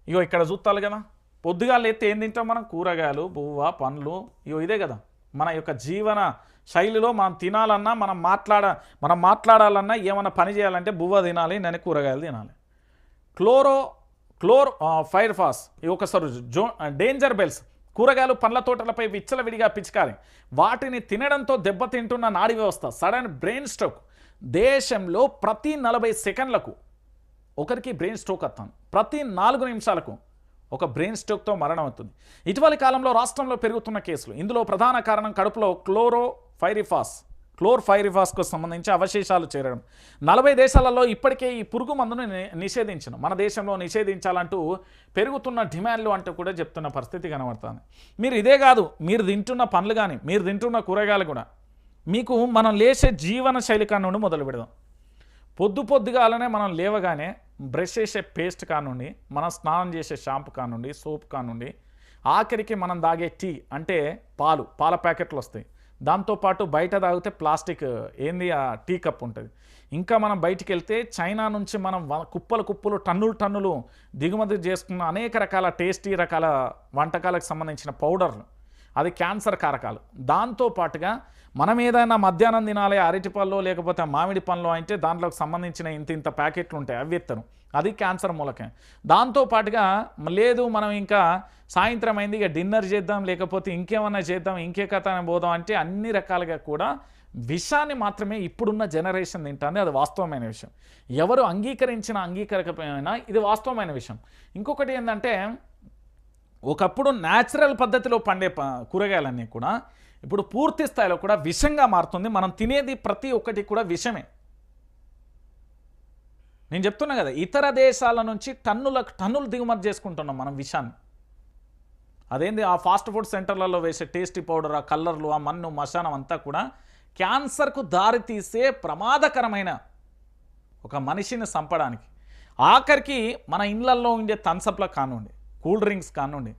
ఇగో ఇక్కడ చూస్తాలు కదా, పొద్దుగా లేతే ఏం తింటాం మనం? కూరగాయలు, బువ్వ, పండ్లు. ఇగో ఇదే కదా మన యొక్క జీవన శైలిలో మనం తినాలన్నా, మనం మాట్లాడాలన్నా, ఏమైనా పని చేయాలంటే బువ్వ తినాలి, నేను కూరగాయలు తినాలి. క్లోర్ ఫైర్ ఫాస్ ఇవి ఒకసారి డేంజర్ బెల్స్, కూరగాయలు పండ్ల తోటలపై విచ్చలవిడిగా పిచికారి, వాటిని తినడంతో దెబ్బతింటున్న నాడీ వ్యవస్థ, సడన్ బ్రెయిన్ స్ట్రోక్. దేశంలో ప్రతి 40 సెకండ్లకు ఒకరికి బ్రెయిన్ స్ట్రోక్ వస్తాను, ప్రతి 4 నిమిషాలకు ఒక బ్రెయిన్ స్ట్రోక్తో మరణం అవుతుంది. ఇటీవలి కాలంలో రాష్ట్రంలో పెరుగుతున్న కేసులు, ఇందులో ప్రధాన కారణం కడుపులో క్లోర్ఫైరిఫాస్కు సంబంధించి అవశేషాలు చేరడం. 40 దేశాలలో ఇప్పటికే ఈ పురుగు మందును నిషేధించను, మన దేశంలో నిషేధించాలంటూ పెరుగుతున్న డిమాండ్లు అంటూ కూడా చెప్తున్న పరిస్థితి కనబడుతుంది. మీరు ఇదే కాదు, మీరు తింటున్న పండ్లు కానీ, మీరు తింటున్న కూరగాయలు కూడా, మీకు మనం లేచే జీవన శైలి కానుండి మొదలు పెడదాం. పొద్దుగాలనే మనం లేవగానే బ్రష్ చేసే పేస్ట్ కానుండి, మనం స్నానం చేసే షాంపూ కానుండి, సోప్ కానుండి, ఆఖరికి మనం తాగే టీ అంటే పాల ప్యాకెట్లు వస్తాయి. దాంతోపాటు బయట తాగితే ప్లాస్టిక్ ఆ టీ కప్ ఉంటుంది. ఇంకా మనం బయటికి వెళ్తే చైనా నుంచి మనం కుప్పలు టన్నులు దిగుమతి చేసుకున్న అనేక రకాల టేస్టీ రకాల వంటకాలకు సంబంధించిన పౌడర్లు, అది క్యాన్సర్ కారకాలు. దాంతోపాటుగా మనం ఏదైనా మధ్యాహ్నం తినాలి అరటిపళ్ళు లేకపోతే మామిడి పండ్లు అంటే దాంట్లోకి సంబంధించిన ఇంత ప్యాకెట్లు ఉంటాయి, అవి ఎత్తను, అది క్యాన్సర్ మూలకే. దాంతోపాటుగా లేదు మనం ఇంకా సాయంత్రం అయింది ఇక డిన్నర్ చేద్దాం, లేకపోతే ఇంకేమన్నా చేద్దాం, ఇంకే కథ పోదాం అంటే అన్ని రకాలుగా కూడా విషాన్ని మాత్రమే ఇప్పుడున్న జనరేషన్ తింటుంది. అది వాస్తవమైన విషయం. ఎవరు అంగీకరించకపోయినా ఇది వాస్తవమైన విషయం. ఇంకొకటి ఏంటంటే, ఒకప్పుడు న్యాచురల్ పద్ధతిలో పండే కూరగాయలన్నీ కూడా ఇప్పుడు పూర్తి స్థాయిలో కూడా విషంగా మారుతుంది. మనం తినేది ప్రతి ఒక్కటి కూడా విషమే. నేను చెప్తున్నా కదా, ఇతర దేశాల నుంచి టన్నులు దిగుమతి చేసుకుంటున్నాం మనం విషాన్ని. అదేంది ఆ ఫాస్ట్ ఫుడ్ సెంటర్లలో వేసే టేస్టీ పౌడర్, ఆ కలర్లు, ఆ మన్ను మశానం అంతా కూడా క్యాన్సర్కు దారితీసే ప్రమాదకరమైన ఒక మనిషిని చంపడానికి. ఆఖరికి మన ఇళ్లల్లో ఉండే థమ్సప్ల కానివ్వండి, కూల్ డ్రింక్స్ కానివ్వండి,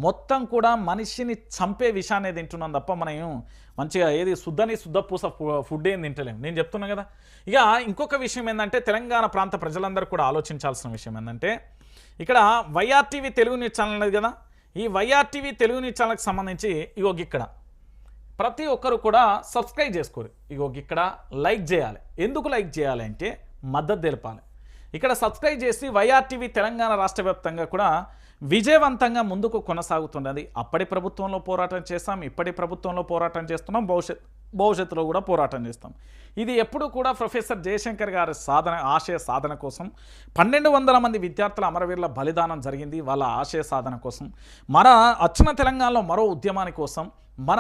మొత్తం కూడా మనిషిని చంపే విషయాన్ని తింటున్నాం తప్ప మనం మంచిగా ఏది శుద్ధపూస ఫుడ్ ఏం తింటలేము. నేను చెప్తున్నా కదా. ఇక ఇంకొక విషయం ఏంటంటే, తెలంగాణ ప్రాంత ప్రజలందరూ కూడా ఆలోచించాల్సిన విషయం ఏంటంటే, ఇక్కడ వైఆర్టీవీ తెలుగు న్యూస్ ఛానల్ అనేది కదా, ఈ వైఆర్టీవీ తెలుగు న్యూస్ ఛానల్కి సంబంధించి ఇగో ఇక్కడ ప్రతి ఒక్కరు కూడా సబ్స్క్రైబ్ చేసుకోరు. ఇగో ఇక్కడ లైక్ చేయాలి. ఎందుకు లైక్ చేయాలి అంటే మద్దతు తెలపాలి. ఇక్కడ సబ్స్క్రైబ్ చేసి వైఆర్టీవీ తెలంగాణ రాష్ట్ర వ్యాప్తంగా కూడా విజయవంతంగా ముందుకు కొనసాగుతున్నది. అప్పటి ప్రభుత్వంలో పోరాటం చేస్తాం, ఇప్పటి ప్రభుత్వంలో పోరాటం చేస్తున్నాం, భవిష్యత్తులో కూడా పోరాటం చేస్తాం. ఇది ఎప్పుడు కూడా ప్రొఫెసర్ జయశంకర్ గారి ఆశయ సాధన కోసం 1200 మంది విద్యార్థుల అమరవీరుల బలిదానం జరిగింది. వాళ్ళ ఆశయ సాధన కోసం, మన అచ్చిన తెలంగాణలో మరో ఉద్యమాని కోసం, మన